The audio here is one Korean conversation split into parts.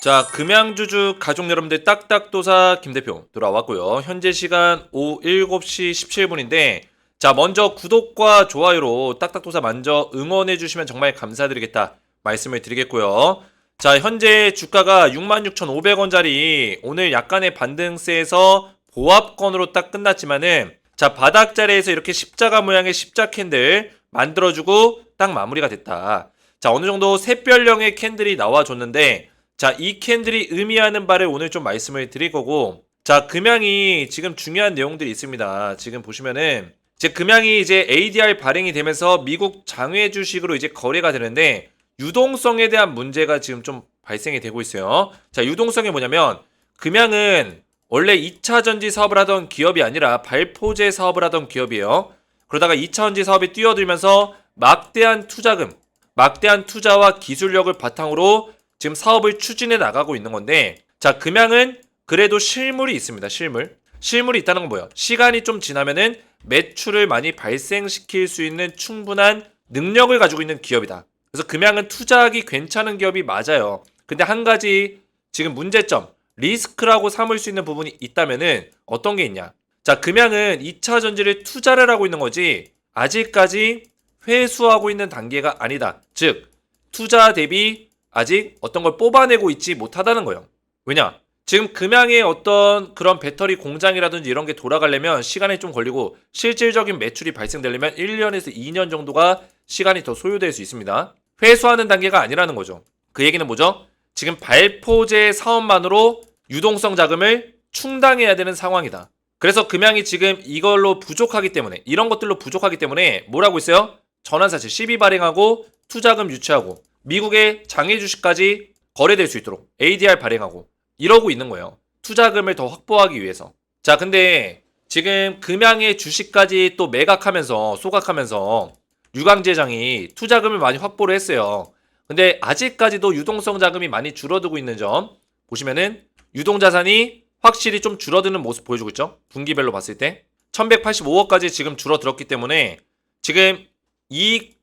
자, 금양주주 가족 여러분들 딱딱도사 김대표 돌아왔고요. 현재 시간 오후 7시 17분인데 자, 먼저 구독과 좋아요로 딱딱도사 먼저 응원해 주시면 정말 감사드리겠다 말씀을 드리겠고요. 자, 현재 주가가 66,500원짜리 오늘 약간의 반등세에서 보합권으로 딱 끝났지만은 자, 바닥 자리에서 이렇게 십자가 모양의 십자 캔들 만들어주고 딱 마무리가 됐다. 자, 어느 정도 샛별령의 캔들이 나와줬는데 자, 이 캔들이 의미하는 바를 오늘 좀 말씀을 드릴 거고, 자, 금양이 지금 중요한 내용들이 있습니다. 지금 보시면은 이제 금양이 이제 ADR 발행이 되면서 미국 장외 주식으로 이제 거래가 되는데 유동성에 대한 문제가 지금 좀 발생이 되고 있어요. 자, 유동성이 뭐냐면 금양은 원래 2차 전지 사업을 하던 기업이 아니라 발포제 사업을 하던 기업이에요. 그러다가 2차 전지 사업에 뛰어들면서 막대한 투자금, 막대한 투자와 기술력을 바탕으로 지금 사업을 추진해 나가고 있는 건데 자, 금양은 그래도 실물이 있습니다. 실물이 있다는 건 뭐예요? 시간이 좀 지나면은 매출을 많이 발생시킬 수 있는 충분한 능력을 가지고 있는 기업이다. 그래서 금양은 투자하기 괜찮은 기업이 맞아요. 근데 한 가지 지금 문제점, 리스크라고 삼을 수 있는 부분이 있다면은 어떤 게 있냐? 자, 금양은 2차 전지를 투자를 하고 있는 거지 아직까지 회수하고 있는 단계가 아니다. 즉, 투자 대비 아직 어떤 걸 뽑아내고 있지 못하다는 거예요. 왜냐? 지금 금양의 어떤 그런 배터리 공장이라든지 이런 게 돌아가려면 시간이 좀 걸리고 실질적인 매출이 발생되려면 1년에서 2년 정도가 시간이 더 소요될 수 있습니다. 회수하는 단계가 아니라는 거죠. 그 얘기는 뭐죠? 지금 발포제 사업만으로 유동성 자금을 충당해야 되는 상황이다. 그래서 금양이 지금 이걸로 부족하기 때문에 이런 것들로 부족하기 때문에 뭐라고 있어요? 전환사채 시비 발행하고 투자금 유치하고 미국의 장외 주식까지 거래될 수 있도록 ADR 발행하고 이러고 있는 거예요. 투자금을 더 확보하기 위해서. 자, 근데 지금 금양의 주식까지 또 매각하면서 소각하면서 유광제장이 투자금을 많이 확보를 했어요. 근데 아직까지도 유동성 자금이 많이 줄어들고 있는 점 보시면은 유동자산이 확실히 좀 줄어드는 모습 보여주고 있죠. 분기별로 봤을 때 1185억까지 지금 줄어들었기 때문에 지금 이익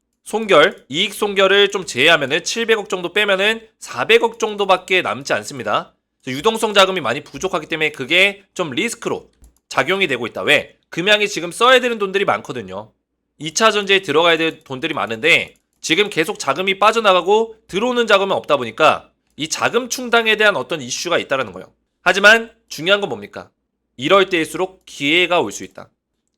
손결을 좀 제외하면은 700억 정도 빼면은 400억 정도밖에 남지 않습니다. 유동성 자금이 많이 부족하기 때문에 그게 좀 리스크로 작용이 되고 있다. 왜? 금양이 지금 써야 되는 돈들이 많거든요. 2차 전지에 들어가야 될 돈들이 많은데 지금 계속 자금이 빠져나가고 들어오는 자금은 없다 보니까 이 자금 충당에 대한 어떤 이슈가 있다는 거예요. 하지만 중요한 건 뭡니까? 이럴 때일수록 기회가 올 수 있다.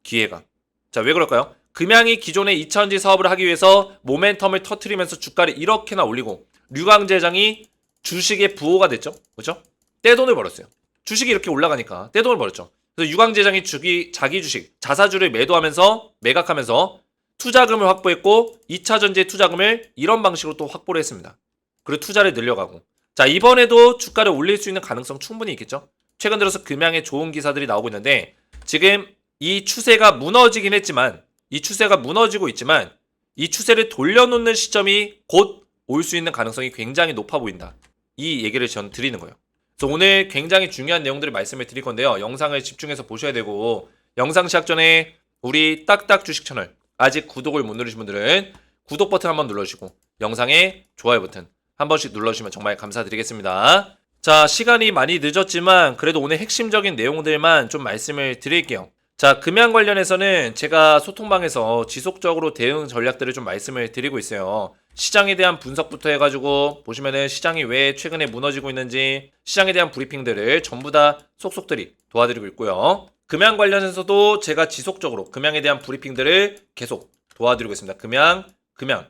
기회가. 자, 왜 그럴까요? 금양이 기존의 2차 전지 사업을 하기 위해서 모멘텀을 터트리면서 주가를 이렇게나 올리고 류광제장이 주식의 부호가 됐죠. 그렇죠? 떼돈을 벌었어요. 주식이 이렇게 올라가니까 떼돈을 벌었죠. 그래서 유광제장이 자기 주식, 자사주를 매각하면서 투자금을 확보했고 2차 전지의 투자금을 이런 방식으로 또 확보를 했습니다. 그리고 투자를 늘려가고 자, 이번에도 주가를 올릴 수 있는 가능성 충분히 있겠죠. 최근 들어서 금양에 좋은 기사들이 나오고 있는데 지금 이 추세가 무너지긴 했지만 이 추세가 무너지고 있지만 이 추세를 돌려놓는 시점이 곧 올 수 있는 가능성이 굉장히 높아 보인다. 이 얘기를 전 드리는 거예요. 그래서 오늘 굉장히 중요한 내용들을 말씀을 드릴 건데요. 영상을 집중해서 보셔야 되고 영상 시작 전에 우리 딱딱 주식 채널 아직 구독을 못 누르신 분들은 구독 버튼 한번 눌러주시고 영상에 좋아요 버튼 한 번씩 눌러주시면 정말 감사드리겠습니다. 자, 시간이 많이 늦었지만 그래도 오늘 핵심적인 내용들만 좀 말씀을 드릴게요. 자, 금양 관련해서는 제가 소통방에서 지속적으로 대응 전략들을 좀 말씀을 드리고 있어요. 시장에 대한 분석부터 해가지고 보시면은 시장이 왜 최근에 무너지고 있는지 시장에 대한 브리핑들을 전부 다 속속들이 도와드리고 있고요. 금양 관련해서도 제가 지속적으로 금양에 대한 브리핑들을 계속 도와드리고 있습니다. 금양,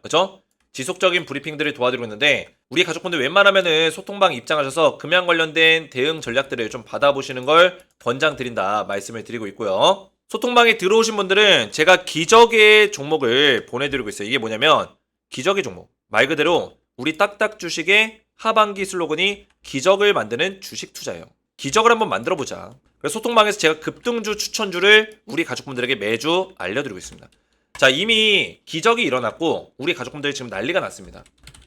그죠? 지속적인 브리핑들을 도와드리고 있는데 우리 가족분들 웬만하면은 소통방 입장하셔서 금양 관련된 대응 전략들을 좀 받아보시는 걸 권장드린다 말씀을 드리고 있고요. 소통방에 들어오신 분들은 제가 기적의 종목을 보내드리고 있어요. 이게 뭐냐면 기적의 종목 말 그대로 우리 딱딱 주식의 하반기 슬로건이 기적을 만드는 주식 투자예요. 기적을 한번 만들어보자. 그래서 소통방에서 제가 급등주 추천주를 우리 가족분들에게 매주 알려드리고 있습니다. 자, 이미 기적이 일어났고 우리 가족분들이 지금 난리가 났습니다.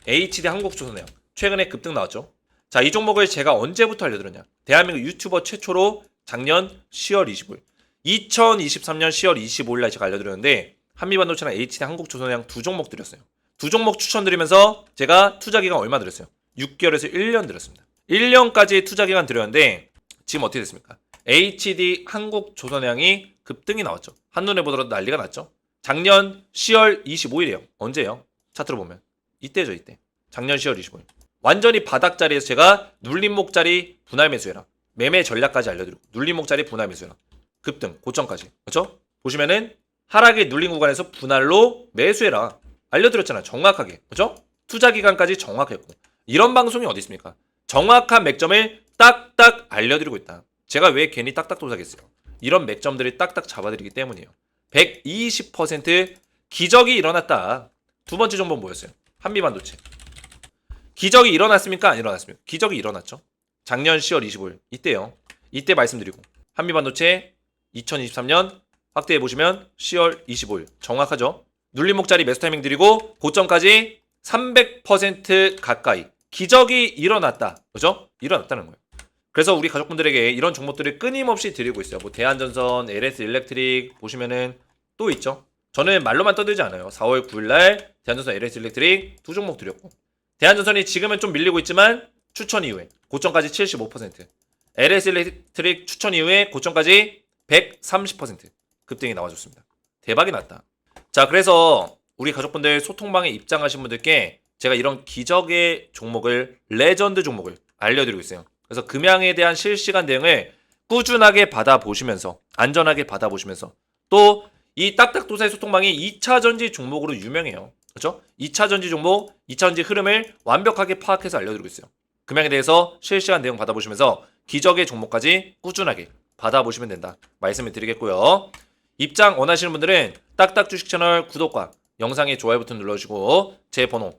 HD 한국조선해양 최근에 급등 나왔죠. 자, 이 종목을 제가 언제부터 알려드렸냐. 대한민국 유튜버 최초로 작년 10월 25일 2023년 10월 25일 날 제가 알려드렸는데 한미반도체랑 HD 한국조선해양 두 종목 드렸어요. 두 종목 추천드리면서 제가 투자기간 얼마 드렸어요? 6개월에서 1년 드렸습니다. 1년까지의 투자 기간 드렸는데 지금 어떻게 됐습니까? HD 한국조선해양이 급등이 나왔죠. 한눈에 보더라도 난리가 났죠. 작년 10월 25일이에요. 언제예요? 차트로 보면 이때죠. 이때. 작년 10월 25일. 완전히 바닥자리에서 제가 눌림목자리 분할 매수해라. 매매 전략까지 알려드리고 눌림목자리 분할 매수해라. 급등 고점까지. 그렇죠? 보시면은 하락에 눌린 구간에서 분할로 매수해라. 알려드렸잖아요. 정확하게. 그렇죠? 투자 기간까지 정확했고. 이런 방송이 어디 있습니까? 정확한 맥점을 딱딱 알려드리고 있다. 제가 왜 괜히 딱딱 도사겠어요? 이런 맥점들을 딱딱 잡아드리기 때문이에요. 120% 기적이 일어났다. 두 번째 정보는 뭐였어요? 한미반도체. 기적이 일어났습니까? 안 일어났습니까? 기적이 일어났죠. 작년 10월 25일 이때요. 이때 말씀드리고 한미반도체 2023년 확대해보시면 10월 25일 정확하죠. 눌림목자리 매수 타이밍 드리고 고점까지 300% 가까이 기적이 일어났다. 그죠? 일어났다는 거예요. 그래서 우리 가족분들에게 이런 종목들을 끊임없이 드리고 있어요. 뭐 대한전선, LS 일렉트릭 보시면은 또 있죠. 저는 말로만 떠들지 않아요. 4월 9일날 대한전선, LS 일렉트릭 두 종목 드렸고 대한전선이 지금은 좀 밀리고 있지만 추천 이후에 고점까지 75% LS 일렉트릭 추천 이후에 고점까지 130% 급등이 나와줬습니다. 대박이 났다. 자, 그래서 우리 가족분들 소통방에 입장하신 분들께 제가 이런 기적의 종목을 레전드 종목을 알려드리고 있어요. 그래서 금양에 대한 실시간 대응을 꾸준하게 받아보시면서 안전하게 받아보시면서 또 이 딱딱도사의 소통방이 2차 전지 종목으로 유명해요. 그렇죠? 2차 전지 종목, 2차 전지 흐름을 완벽하게 파악해서 알려드리고 있어요. 금양에 대해서 실시간 내용 받아보시면서 기적의 종목까지 꾸준하게 받아보시면 된다. 말씀을 드리겠고요. 입장 원하시는 분들은 딱딱 주식 채널 구독과 영상의 좋아요 버튼 눌러주시고 제 번호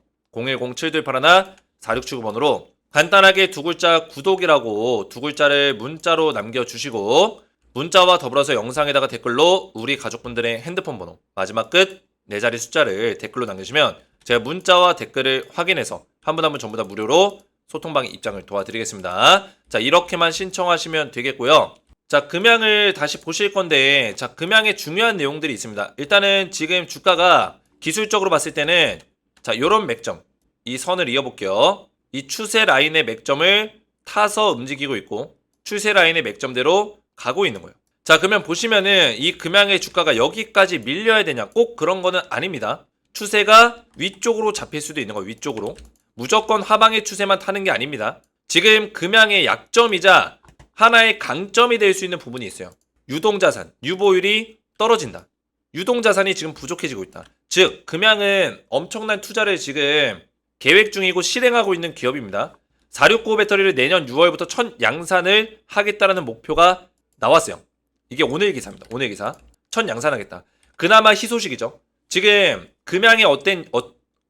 010-7281-4679번으로 간단하게 두 글자 구독이라고 두 글자를 문자로 남겨주시고 문자와 더불어서 영상에다가 댓글로 우리 가족분들의 핸드폰 번호 마지막 끝 4자리 숫자를 댓글로 남겨주시면 제가 문자와 댓글을 확인해서 한 분 한 분 전부 다 무료로 소통방에 입장을 도와드리겠습니다. 자, 이렇게만 신청하시면 되겠고요. 자, 금양을 다시 보실 건데 자, 금양의 중요한 내용들이 있습니다. 일단은 지금 주가가 기술적으로 봤을 때는 자, 요런 맥점 이 선을 이어볼게요. 이 추세 라인의 맥점을 타서 움직이고 있고 추세 라인의 맥점대로 가고 있는 거예요. 자, 그러면 보시면은 이 금양의 주가가 여기까지 밀려야 되냐? 꼭 그런 거는 아닙니다. 추세가 위쪽으로 잡힐 수도 있는 거예요. 위쪽으로. 무조건 하방의 추세만 타는 게 아닙니다. 지금 금양의 약점이자 하나의 강점이 될 수 있는 부분이 있어요. 유동자산, 유보율이 떨어진다. 유동자산이 지금 부족해지고 있다. 즉, 금양은 엄청난 투자를 지금 계획 중이고 실행하고 있는 기업입니다. 469 배터리를 내년 6월부터 첫 양산을 하겠다라는 목표가 나왔어요. 이게 오늘 기사입니다. 오늘 기사. 첫 양산하겠다. 그나마 희소식이죠. 지금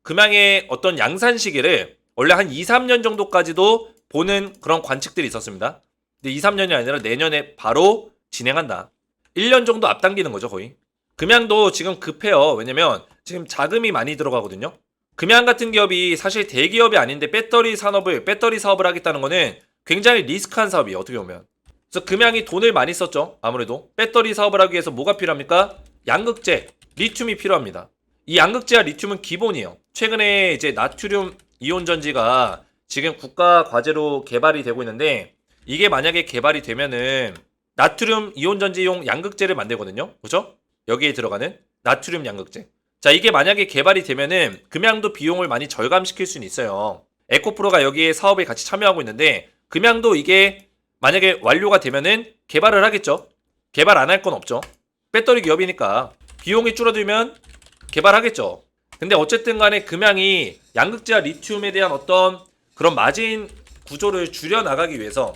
금양의 어떤 양산 시기를 원래 한 2, 3년 정도까지도 보는 그런 관측들이 있었습니다. 근데 2, 3년이 아니라 내년에 바로 진행한다. 1년 정도 앞당기는 거죠, 거의. 금양도 지금 급해요. 왜냐면 지금 자금이 많이 들어가거든요. 금양 같은 기업이 사실 대기업이 아닌데 배터리 사업을 하겠다는 거는 굉장히 리스크한 사업이에요. 어떻게 보면. 그래서 금양이 돈을 많이 썼죠. 아무래도 배터리 사업을 하기 위해서 뭐가 필요합니까? 양극재, 리튬이 필요합니다. 이 양극재와 리튬은 기본이에요. 최근에 이제 나트륨 이온 전지가 지금 국가 과제로 개발이 되고 있는데 이게 만약에 개발이 되면은 나트륨 이온 전지용 양극재를 만들거든요. 그죠? 여기에 들어가는 나트륨 양극재. 자, 이게 만약에 개발이 되면은 금양도 비용을 많이 절감시킬 수는 있어요. 에코프로가 여기에 사업에 같이 참여하고 있는데 금양도 이게 만약에 완료가 되면은 개발을 하겠죠. 개발 안 할 건 없죠. 배터리 기업이니까 비용이 줄어들면 개발하겠죠. 근데 어쨌든 간에 금양이 양극재와 리튬에 대한 어떤 그런 마진 구조를 줄여나가기 위해서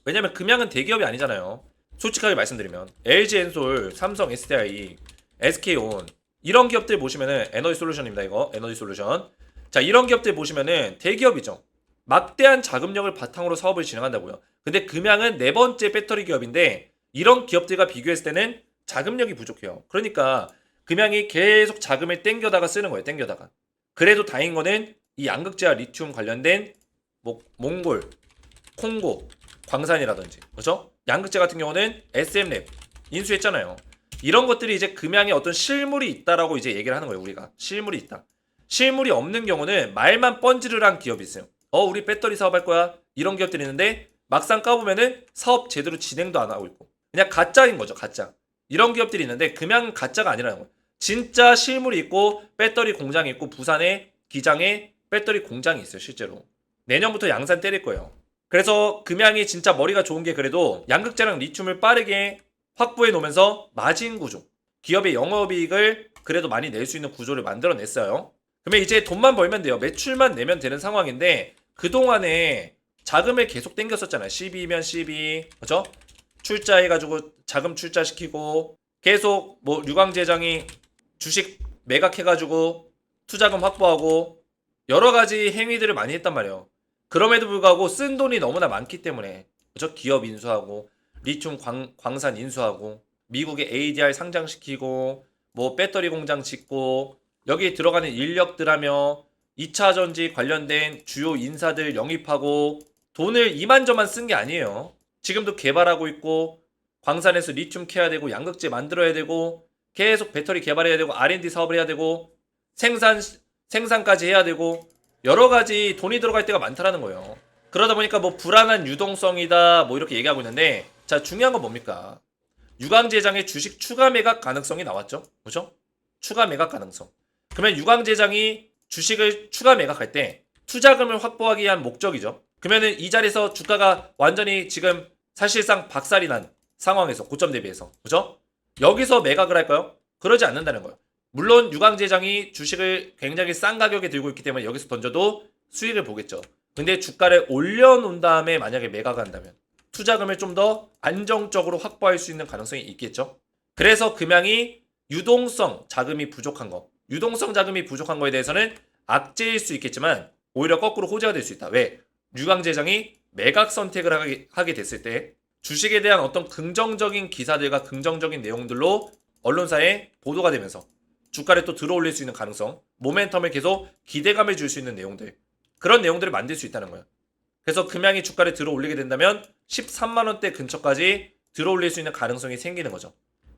왜냐면 금양은 대기업이 아니잖아요. 솔직하게 말씀드리면 LG엔솔, 삼성 SDI, SK온 이런 기업들 보시면은 에너지솔루션입니다. 이거 에너지솔루션. 자, 이런 기업들 보시면은 대기업이죠. 막대한 자금력을 바탕으로 사업을 진행한다고요. 근데 금양은 네 번째 배터리 기업인데 이런 기업들과 비교했을 때는 자금력이 부족해요. 그러니까 금양이 계속 자금을 땡겨다가 쓰는 거예요. 땡겨다가. 그래도 다행인 거는 이 양극재와 리튬 관련된 뭐 몽골, 콩고, 광산이라든지 그렇죠? 양극재 같은 경우는 SM랩 인수했잖아요. 이런 것들이 이제 금양에 어떤 실물이 있다라고 이제 얘기를 하는 거예요. 우리가 실물이 있다. 실물이 없는 경우는 말만 뻔지르르한 기업이 있어요. 우리 배터리 사업할 거야. 이런 기업들이 있는데 막상 까보면은 사업 제대로 진행도 안 하고 있고 그냥 가짜인 거죠. 가짜. 이런 기업들이 있는데 금양 가짜가 아니라는 거예요. 진짜 실물이 있고 배터리 공장이 있고 부산에 기장에 배터리 공장이 있어요. 실제로. 내년부터 양산 때릴 거예요. 그래서 금양이 진짜 머리가 좋은 게 그래도 양극재랑 리튬을 빠르게 확보해 놓으면서 마진 구조, 기업의 영업이익을 그래도 많이 낼 수 있는 구조를 만들어냈어요. 그러면 이제 돈만 벌면 돼요. 매출만 내면 되는 상황인데 그동안에 자금을 계속 땡겼었잖아요. 12면 12, 그죠? 출자해가지고 자금 출자시키고 계속 뭐 유광제장이 주식 매각해가지고 투자금 확보하고 여러 가지 행위들을 많이 했단 말이에요. 그럼에도 불구하고 쓴 돈이 너무나 많기 때문에 그죠? 기업 인수하고 리튬 광산 인수하고 미국의 ADR 상장시키고 뭐 배터리 공장 짓고 여기에 들어가는 인력들 하며 2차 전지 관련된 주요 인사들 영입하고 돈을 이만저만 쓴 게 아니에요. 지금도 개발하고 있고 광산에서 리튬 캐야 되고 양극재 만들어야 되고 계속 배터리 개발해야 되고 R&D 사업을 해야 되고 생산까지 해야 되고 여러 가지 돈이 들어갈 때가 많다라는 거예요. 그러다 보니까 뭐 불안한 유동성이다 뭐 이렇게 얘기하고 있는데 자 중요한 건 뭡니까? 유광제장의 주식 추가 매각 가능성이 나왔죠. 그죠? 추가 매각 가능성. 그러면 유광제장이 주식을 추가 매각할 때 투자금을 확보하기 위한 목적이죠. 그러면은 이 자리에서 주가가 완전히 지금 사실상 박살이 난 상황에서 고점 대비해서 그죠? 여기서 매각을 할까요? 그러지 않는다는 거예요. 물론 유광제장이 주식을 굉장히 싼 가격에 들고 있기 때문에 여기서 던져도 수익을 보겠죠. 근데 주가를 올려놓은 다음에 만약에 매각한다면 투자금을 좀 더 안정적으로 확보할 수 있는 가능성이 있겠죠. 그래서 금양이 유동성 자금이 부족한 거, 유동성 자금이 부족한 거에 대해서는 악재일 수 있겠지만 오히려 거꾸로 호재가 될 수 있다. 왜? 유광제장이 매각 선택을 하게 됐을 때 주식에 대한 어떤 긍정적인 기사들과 긍정적인 내용들로 언론사에 보도가 되면서 주가를 또 들어올릴 수 있는 가능성, 모멘텀을 계속 기대감을 줄 수 있는 내용들, 그런 내용들을 만들 수 있다는 거예요. 그래서 금양이 주가를 들어올리게 된다면 13만원대 근처까지 들어올릴 수 있는 가능성이 생기는 거죠.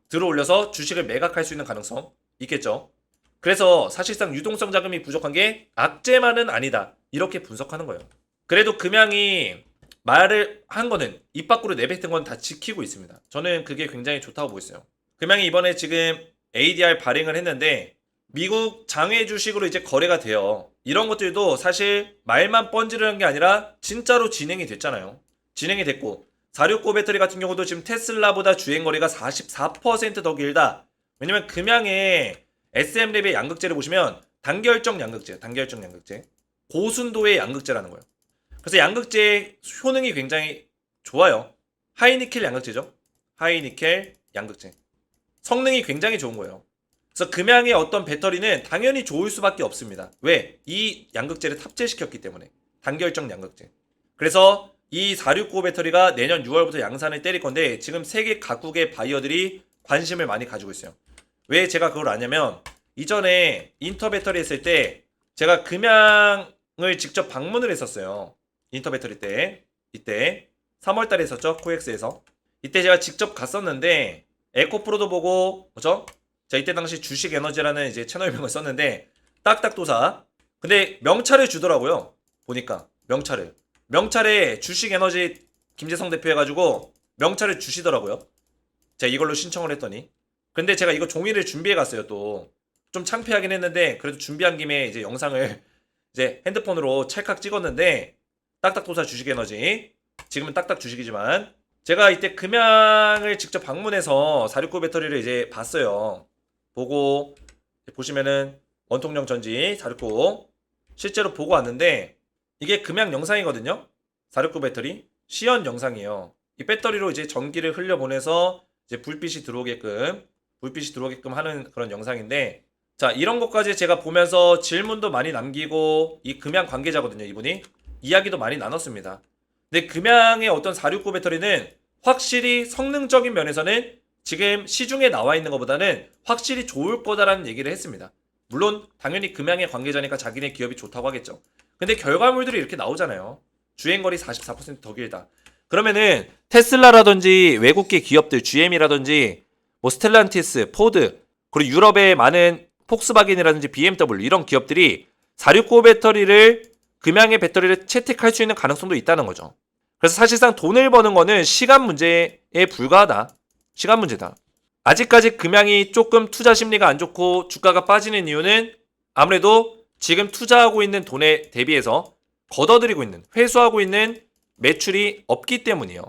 들어올려서 주식을 매각할 수 있는 가능성 있겠죠. 그래서 사실상 유동성 자금이 부족한 게 악재만은 아니다. 이렇게 분석하는 거예요. 그래도 금양이 말을 한 거는 입 밖으로 내뱉은 건 다 지키고 있습니다. 저는 그게 굉장히 좋다고 보고 있어요. 금양이 이번에 지금 ADR 발행을 했는데 미국 장외 주식으로 이제 거래가 돼요. 이런 것들도 사실 말만 번지르는 게 아니라 진짜로 진행이 됐잖아요. 진행이 됐고 469 배터리 같은 경우도 지금 테슬라보다 주행 거리가 44% 더 길다. 왜냐면 금양의 SM랩의 양극재를 보시면 단결적 양극재, 고순도의 양극재라는 거예요. 그래서 양극재의 효능이 굉장히 좋아요. 하이니켈 양극재죠. 하이니켈 양극재. 성능이 굉장히 좋은 거예요. 그래서 금양의 어떤 배터리는 당연히 좋을 수밖에 없습니다. 왜? 이 양극재를 탑재시켰기 때문에. 단결적 양극재. 그래서 이 469 배터리가 내년 6월부터 양산을 때릴 건데 지금 세계 각국의 바이어들이 관심을 많이 가지고 있어요. 왜 제가 그걸 아냐면 이전에 인터배터리 했을 때 제가 금양을 직접 방문을 했었어요. 인터배터리 때. 이때 3월달에 했었죠. 코엑스에서. 이때 제가 직접 갔었는데 에코프로도 보고 그죠? 자 이때 당시 주식에너지라는 이제 채널명을 썼는데 딱딱도사. 근데 명찰을 주더라고요. 보니까 명찰에 주식에너지 김재성 대표 해가지고 명찰을 주시더라고요. 제가 이걸로 신청을 했더니. 근데 제가 이거 종이를 준비해 갔어요. 또 좀 창피하긴 했는데 그래도 준비한 김에 이제 영상을 이제 핸드폰으로 찰칵 찍었는데 딱딱도사 주식에너지 지금은 딱딱 주식이지만 제가 이때 금양을 직접 방문해서 469 배터리를 이제 봤어요. 보고 보시면은 원통령 전지 469 실제로 보고 왔는데 이게 금양 영상이거든요. 469 배터리 시연 영상이에요. 이 배터리로 이제 전기를 흘려보내서 이제 불빛이 들어오게끔 하는 그런 영상인데 자 이런 것까지 제가 보면서 질문도 많이 남기고 이 금양 관계자거든요. 이분이 이야기도 많이 나눴습니다. 근데 금양의 어떤 469 배터리는 확실히 성능적인 면에서는 지금 시중에 나와 있는 것보다는 확실히 좋을 거다라는 얘기를 했습니다. 물론 당연히 금양의 관계자니까 자기네 기업이 좋다고 하겠죠. 근데 결과물들이 이렇게 나오잖아요. 주행거리 44% 더 길다. 그러면은 테슬라라든지 외국계 기업들 GM이라든지 뭐 스텔란티스, 포드 그리고 유럽의 많은 폭스바겐이라든지 BMW 이런 기업들이 469 배터리를 금양의 배터리를 채택할 수 있는 가능성도 있다는 거죠. 그래서 사실상 돈을 버는 거는 시간 문제에 불과하다. 시간 문제다. 아직까지 금양이 조금 투자 심리가 안 좋고 주가가 빠지는 이유는 아무래도 지금 투자하고 있는 돈에 대비해서 걷어들이고 있는, 회수하고 있는 매출이 없기 때문이에요.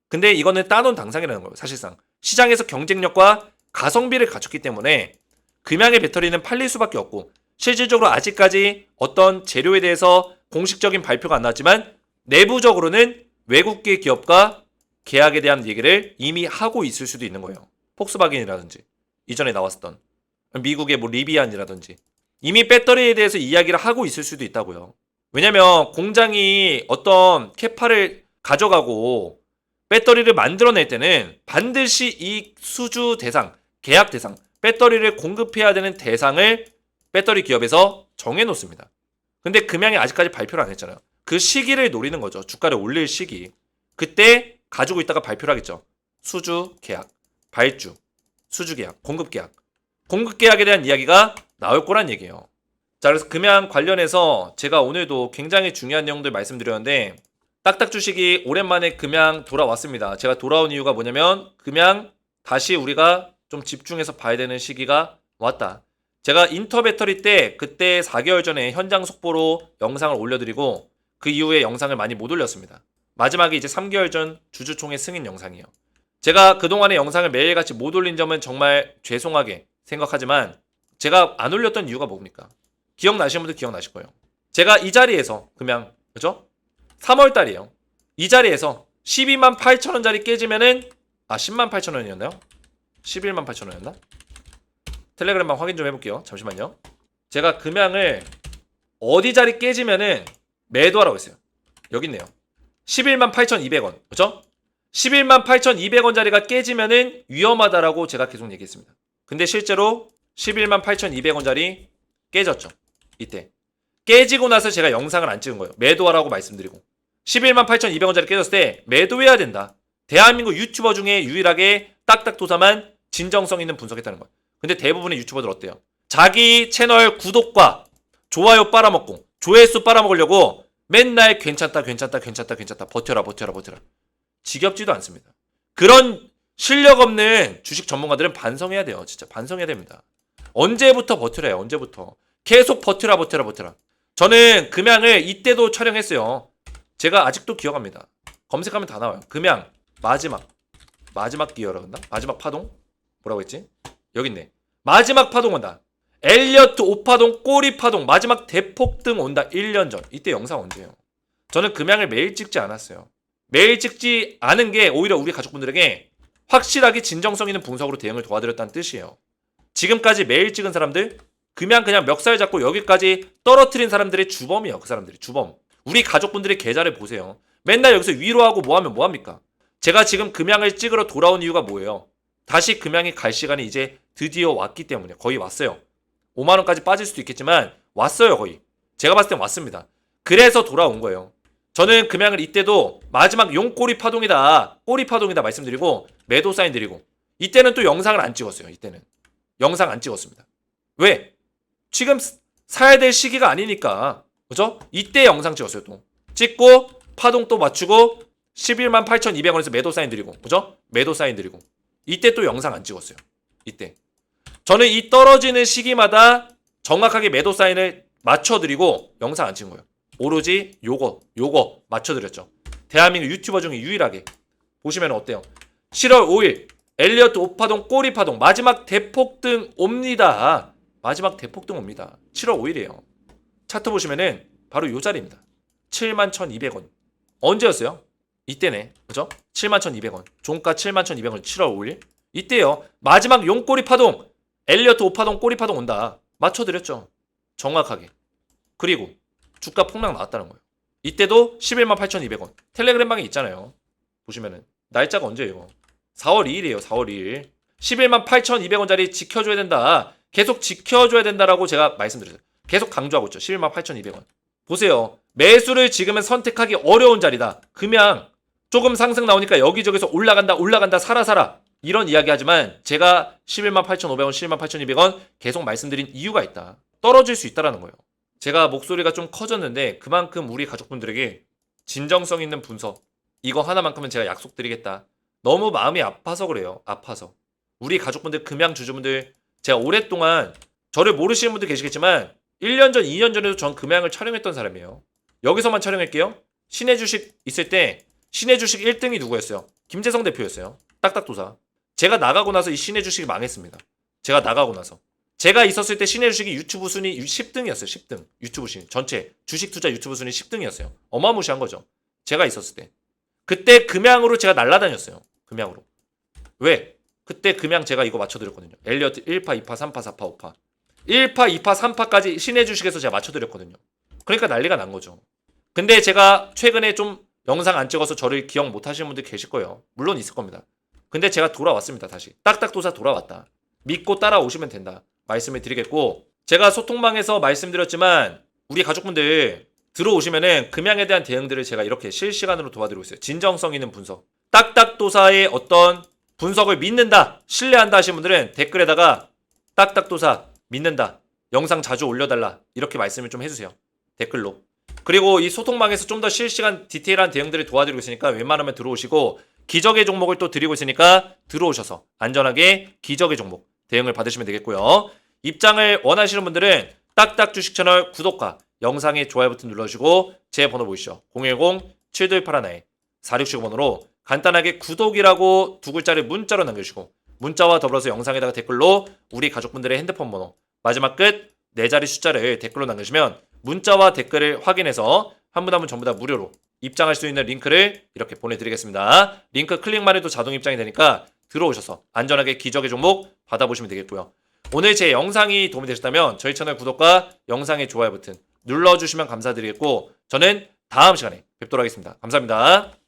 근데 이거는 따놓은 당상이라는 거예요. 사실상 시장에서 경쟁력과 가성비를 갖췄기 때문에 금양의 배터리는 팔릴 수밖에 없고, 실질적으로 아직까지 어떤 재료에 대해서 공식적인 발표가 안 나왔지만 내부적으로는 외국계 기업과 계약에 대한 얘기를 이미 하고 있을 수도 있는 거예요. 폭스바겐이라든지 이전에 나왔었던 미국의 뭐 리비안이라든지 이미 배터리에 대해서 이야기를 하고 있을 수도 있다고요. 왜냐면 공장이 어떤 캐파를 가져가고 배터리를 만들어낼 때는 반드시 이 수주 대상, 계약 대상, 배터리를 공급해야 되는 대상을 배터리 기업에서 정해놓습니다. 근데 금양이 아직까지 발표를 안 했잖아요. 그 시기를 노리는 거죠. 주가를 올릴 시기. 그때 가지고 있다가 발표를 하겠죠. 수주 계약, 발주, 수주 계약, 공급 계약. 공급 계약에 대한 이야기가 나올 거란 얘기예요. 자, 그래서 금양 관련해서 제가 오늘도 굉장히 중요한 내용들 말씀드렸는데 딱딱 주식이 오랜만에 금양 돌아왔습니다. 제가 돌아온 이유가 뭐냐면 금양 다시 우리가 좀 집중해서 봐야 되는 시기가 왔다. 제가 인터배터리 때 그때 4개월 전에 현장 속보로 영상을 올려드리고 그 이후에 영상을 많이 못 올렸습니다. 마지막에 이제 3개월 전 주주총회 승인 영상이에요. 제가 그동안의 영상을 매일같이 못 올린 점은 정말 죄송하게 생각하지만 제가 안 올렸던 이유가 뭡니까? 기억나시는 분들 기억나실 거예요. 제가 이 자리에서 금양, 그죠? 3월달이에요. 이 자리에서 12만 8천 원짜리 깨지면은 10만 8천 원이었나요? 11만 8천 원이었나? 텔레그램만 확인 좀 해볼게요. 잠시만요. 제가 금양을 어디 자리 깨지면은 매도하라고 했어요. 여기 있네요. 11만 8,200원. 그죠? 11만 8,200원 자리가 깨지면은 위험하다라고 제가 계속 얘기했습니다. 근데 실제로 11만 8,200원 자리 깨졌죠. 이때. 깨지고 나서 제가 영상을 안 찍은 거예요. 매도하라고 말씀드리고. 11만 8,200원 자리 깨졌을 때 매도해야 된다. 대한민국 유튜버 중에 유일하게 딱딱도사만 진정성 있는 분석했다는 거예요. 근데 대부분의 유튜버들 어때요? 자기 채널 구독과 좋아요 빨아먹고 조회수 빨아먹으려고 맨날 괜찮다 버텨라. 지겹지도 않습니다. 그런 실력 없는 주식 전문가들은 반성해야 돼요. 진짜 반성해야 됩니다. 언제부터 버텨라요? 언제부터? 계속 버텨라. 저는 금양을 이때도 촬영했어요. 제가 아직도 기억합니다. 검색하면 다 나와요. 금양 마지막 기어라 그랬나? 마지막 파동? 뭐라고 했지? 여기 있네. 마지막 파동 온다. 엘리어트 5파동, 꼬리 파동, 마지막 대폭등 온다. 1년 전. 이때 영상 언제예요? 저는 금양을 매일 찍지 않았어요. 매일 찍지 않은 게 오히려 우리 가족분들에게 확실하게 진정성 있는 분석으로 대응을 도와드렸다는 뜻이에요. 지금까지 매일 찍은 사람들 그냥 멱살 잡고 여기까지 떨어뜨린 사람들의 주범이에요. 그 사람들이 주범. 우리 가족분들의 계좌를 보세요. 맨날 여기서 위로하고 뭐하면 뭐합니까? 제가 지금 금양을 찍으러 돌아온 이유가 뭐예요? 다시 금양이 갈 시간이 이제 드디어 왔기 때문에 거의 왔어요. 5만원까지 빠질 수도 있겠지만 왔어요. 거의. 제가 봤을 땐 왔습니다. 그래서 돌아온 거예요. 저는 금양을 이때도 마지막 용꼬리 파동이다. 꼬리 파동이다 말씀드리고 매도 사인 드리고 이때는 또 영상을 안 찍었어요. 이때는. 영상 안 찍었습니다. 왜? 지금 사야 될 시기가 아니니까. 그죠? 이때 영상 찍었어요. 또. 찍고 파동 또 맞추고 11만 8,200원에서 매도 사인 드리고. 그죠? 매도 사인 드리고. 이때 또 영상 안 찍었어요. 이때. 저는 이 떨어지는 시기마다 정확하게 매도 사인을 맞춰드리고 영상 안 찍은 거예요. 오로지 요거 맞춰드렸죠. 대한민국 유튜버 중에 유일하게. 보시면 어때요? 7월 5일 엘리어트 5파동 꼬리 파동 마지막 대폭등 옵니다. 마지막 대폭등 옵니다. 7월 5일이에요. 차트 보시면은 바로 요 자리입니다. 71,200원. 언제였어요? 이때네. 그죠? 71,200원. 종가 71,200원 7월 5일. 이때요. 마지막 용꼬리 파동. 엘리어트 5파동 꼬리 파동 온다. 맞춰드렸죠. 정확하게. 그리고 주가 폭락 나왔다는 거예요. 이때도 11만 8,200원. 텔레그램 방에 있잖아요. 보시면은 날짜가 언제예요? 4월 2일이에요. 4월 2일. 11만 8,200원짜리 지켜줘야 된다. 계속 지켜줘야 된다라고 제가 말씀드렸어요. 계속 강조하고 있죠. 11만 8,200원. 보세요. 매수를 지금은 선택하기 어려운 자리다. 그냥 조금 상승 나오니까 여기저기서 올라간다 사라 이런 이야기 하지만 제가 11만 8,500원 11만 8,200원 계속 말씀드린 이유가 있다. 떨어질 수 있다라는 거예요. 제가 목소리가 좀 커졌는데 그만큼 우리 가족분들에게 진정성 있는 분석 이거 하나만큼은 제가 약속드리겠다. 너무 마음이 아파서 그래요. 아파서. 우리 가족분들 금양 주주분들 제가 오랫동안 저를 모르시는 분들 계시겠지만 1년 전, 2년 전에도 전 금양을 촬영했던 사람이에요. 여기서만 촬영할게요. 신의 주식 있을 때 신의 주식 1등이 누구였어요? 김재성 대표였어요. 딱딱도사. 제가 나가고 나서 이 신의 주식이 망했습니다. 제가 나가고 나서. 제가 있었을 때 신의 주식이 유튜브 순위 10등이었어요. 10등. 유튜브 순위. 전체 주식 투자 유튜브 순위 10등이었어요. 어마무시한 거죠. 제가 있었을 때. 그때 금양으로 제가 날라다녔어요. 금양으로. 왜? 그때 금양 제가 이거 맞춰드렸거든요. 엘리어트 1파, 2파, 3파, 4파, 5파. 1파, 2파, 3파까지 신의 주식에서 제가 맞춰드렸거든요. 그러니까 난리가 난 거죠. 근데 제가 최근에 좀 영상 안 찍어서 저를 기억 못 하시는 분들 계실 거예요. 물론 있을 겁니다. 근데 제가 돌아왔습니다. 다시. 딱딱도사 돌아왔다. 믿고 따라오시면 된다. 말씀을 드리겠고 제가 소통방에서 말씀드렸지만 우리 가족분들 들어오시면은 금양에 대한 대응들을 제가 이렇게 실시간으로 도와드리고 있어요. 진정성 있는 분석. 딱딱도사의 어떤 분석을 믿는다, 신뢰한다 하시는 분들은 댓글에다가 딱딱도사 믿는다, 영상 자주 올려달라 이렇게 말씀을 좀 해주세요. 댓글로. 그리고 이 소통방에서 좀 더 실시간 디테일한 대응들을 도와드리고 있으니까 웬만하면 들어오시고 기적의 종목을 또 드리고 있으니까 들어오셔서 안전하게 기적의 종목 대응을 받으시면 되겠고요. 입장을 원하시는 분들은 딱딱 주식 채널 구독과 영상에 좋아요 버튼 눌러주시고 제 번호 보이시죠? 010-7281-4615번으로 간단하게 구독이라고 두 글자를 문자로 남겨주시고 문자와 더불어서 영상에다가 댓글로 우리 가족분들의 핸드폰 번호 마지막 끝 4자리 숫자를 댓글로 남겨주시면 문자와 댓글을 확인해서 한 분 한 분 전부 다 무료로 입장할 수 있는 링크를 이렇게 보내드리겠습니다. 링크 클릭만 해도 자동 입장이 되니까 들어오셔서 안전하게 기적의 종목 받아보시면 되겠고요. 오늘 제 영상이 도움이 되셨다면 저희 채널 구독과 영상의 좋아요 버튼 눌러주시면 감사드리겠고 저는 다음 시간에 뵙도록 하겠습니다. 감사합니다.